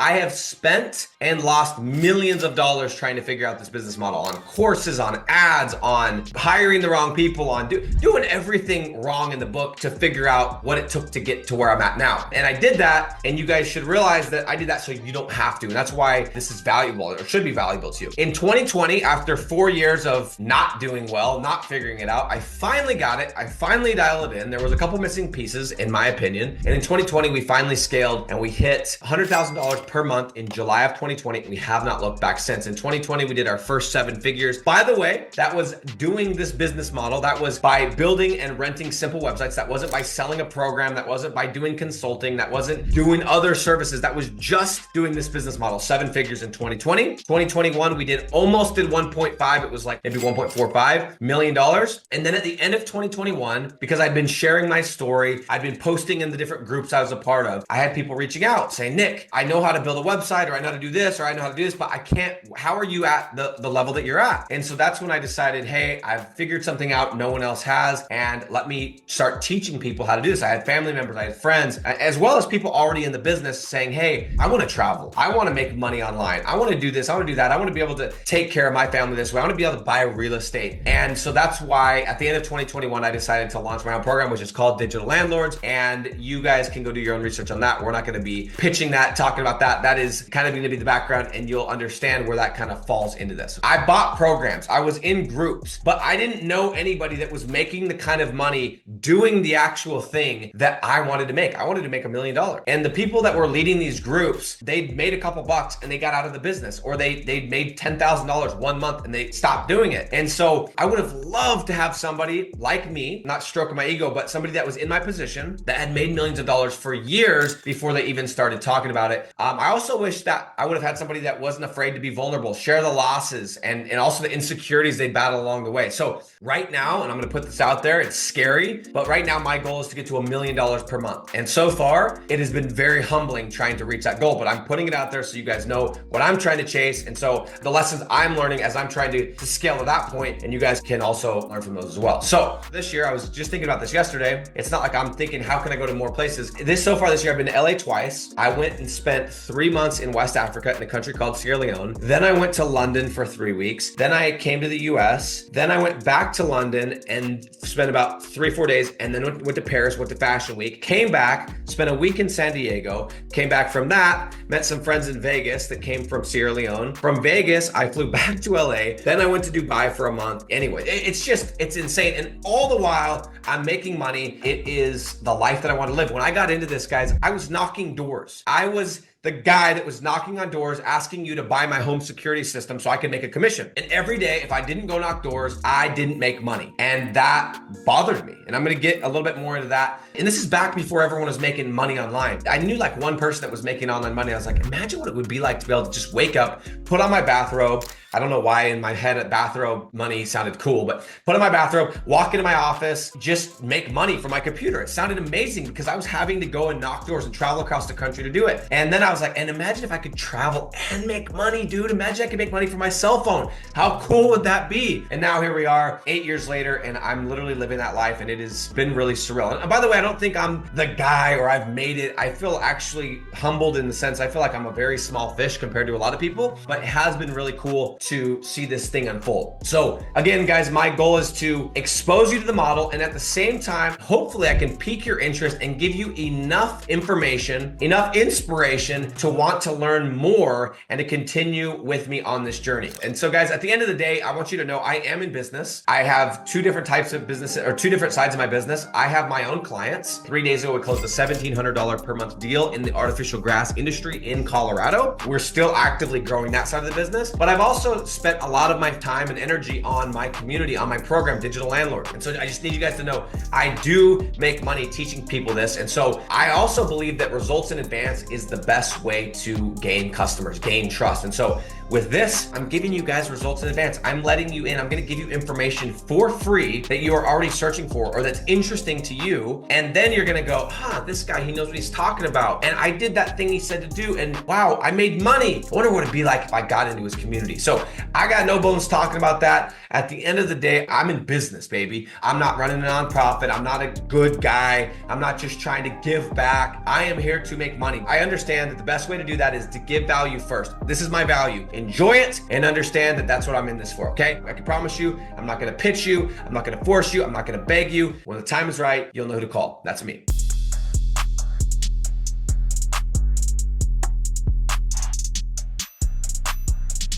I have spent and lost millions of dollars trying to figure out this business model on courses, on ads, on hiring the wrong people, on doing everything wrong in the book to figure out what it took to get to where I'm at now. And I did that, and you guys should realize that I did that so you don't have to. And that's why this is valuable, or should be valuable to you. In 2020, after 4 years of not doing well, not figuring it out, I finally got it. I finally dialed it in. There was a couple missing pieces, in my opinion. And in 2020, we finally scaled and we hit $100,000 per month in July of 2020. We have not looked back since. In 2020, we did our first 7 figures. By the way, that was doing this business model. That was by building and renting simple websites. That wasn't by selling a program. That wasn't by doing consulting. That wasn't doing other services. That was just doing this business model. 7 figures in 2020. 2021, we almost did 1.5. It was like maybe $1.45 million. And then at the end of 2021, because I'd been sharing my story, I'd been posting in the different groups I was a part of, I had people reaching out saying, Nick, I know how to build a website, or I know how to do this, or I know how to do this, but I can't. How are you at the level that you're at? And so that's when I decided, hey, I've figured something out no one else has, and let me start teaching people how to do this. I had family members, I had friends, as well as people already in the business saying, hey, I want to travel. I want to make money online. I want to do this. I want to do that. I want to be able to take care of my family this way. I want to be able to buy real estate. And so that's why at the end of 2021, I decided to launch my own program, which is called Digital Landlords. And you guys can go do your own research on that. We're not going to be pitching that, talking about that. That is kind of going to be the background, and you'll understand where that kind of falls into this. I bought programs. I was in groups, but I didn't know anybody that was making the kind of money doing the actual thing that I wanted to make. I wanted to make $1 million. And the people that were leading these groups, they'd made a couple bucks and they got out of the business, or they'd made $10,000 one month and they stopped doing it. And so I would have loved to have somebody like me, not stroking my ego, but somebody that was in my position that had made millions of dollars for years before they even started talking about it. I also wish that I would have had somebody that wasn't afraid to be vulnerable, share the losses, and also the insecurities they battle along the way. So right now, and I'm going to put this out there, it's scary, but right now my goal is to get to $1 million per month. And so far, it has been very humbling trying to reach that goal, but I'm putting it out there so you guys know what I'm trying to chase. And so the lessons I'm learning as I'm trying to scale to that point, and you guys can also learn from those as well. So this year, I was just thinking about this yesterday. It's not like I'm thinking, how can I go to more places? So far this year, I've been to LA twice. I went and spent 3 months in West Africa in a country called Sierra Leone. Then I went to London for 3 weeks. Then I came to the US. Then I went back to London and spent about 3-4 days, and then went to Paris, went to Fashion Week, came back, spent a week in San Diego, came back from that, met some friends in Vegas that came from Sierra Leone. From Vegas, I flew back to LA. Then I went to Dubai for a month. Anyway, it's insane. And all the while, I'm making money. It is the life that I want to live. When I got into this, guys, I was knocking doors. I was the guy that was knocking on doors, asking you to buy my home security system so I could make a commission. And every day, if I didn't go knock doors, I didn't make money. And that bothered me. And I'm going to get a little bit more into that. And this is back before everyone was making money online. I knew like one person that was making online money. I was like, imagine what it would be like to be able to just wake up, put on my bathrobe. I don't know why in my head bathrobe money sounded cool, but put on my bathrobe, walk into my office, just make money from my computer. It sounded amazing because I was having to go and knock doors and travel across the country to do it. And then I was like, and imagine if I could travel and make money, dude. Imagine I could make money from my cell phone. How cool would that be? And now here we are 8 years later, and I'm literally living that life, and it has been really surreal. And by the way, I don't think I'm the guy or I've made it. I feel actually humbled in the sense I feel like I'm a very small fish compared to a lot of people, but it has been really cool to see this thing unfold. So again, guys, my goal is to expose you to the model, and at the same time, hopefully I can pique your interest and give you enough information, enough inspiration to want to learn more and to continue with me on this journey. And so guys, at the end of the day, I want you to know I am in business. I have 2 different types of business, or 2 different sides of my business. I have my own clients. 3 days ago, we closed a $1,700 per month deal in the artificial grass industry in Colorado. We're still actively growing that side of the business, but I've also spent a lot of my time and energy on my community, on my program, Digital Landlord. And so I just need you guys to know I do make money teaching people this. And so I also believe that results in advance is the best way to gain customers, gain trust. And so with this, I'm giving you guys results in advance. I'm letting you in. I'm going to give you information for free that you are already searching for or that's interesting to you. And then you're going to go, this guy, he knows what he's talking about. And I did that thing he said to do. And wow, I made money. I wonder what it'd be like if I got into his community. So I got no bones talking about that. At the end of the day, I'm in business, baby. I'm not running a nonprofit. I'm not a good guy. I'm not just trying to give back. I am here to make money. I understand that the best way to do that is to give value first. This is my value. Enjoy it and understand that that's what I'm in this for, okay? I can promise you, I'm not gonna pitch you. I'm not gonna force you. I'm not gonna beg you. When the time is right, you'll know who to call. That's me.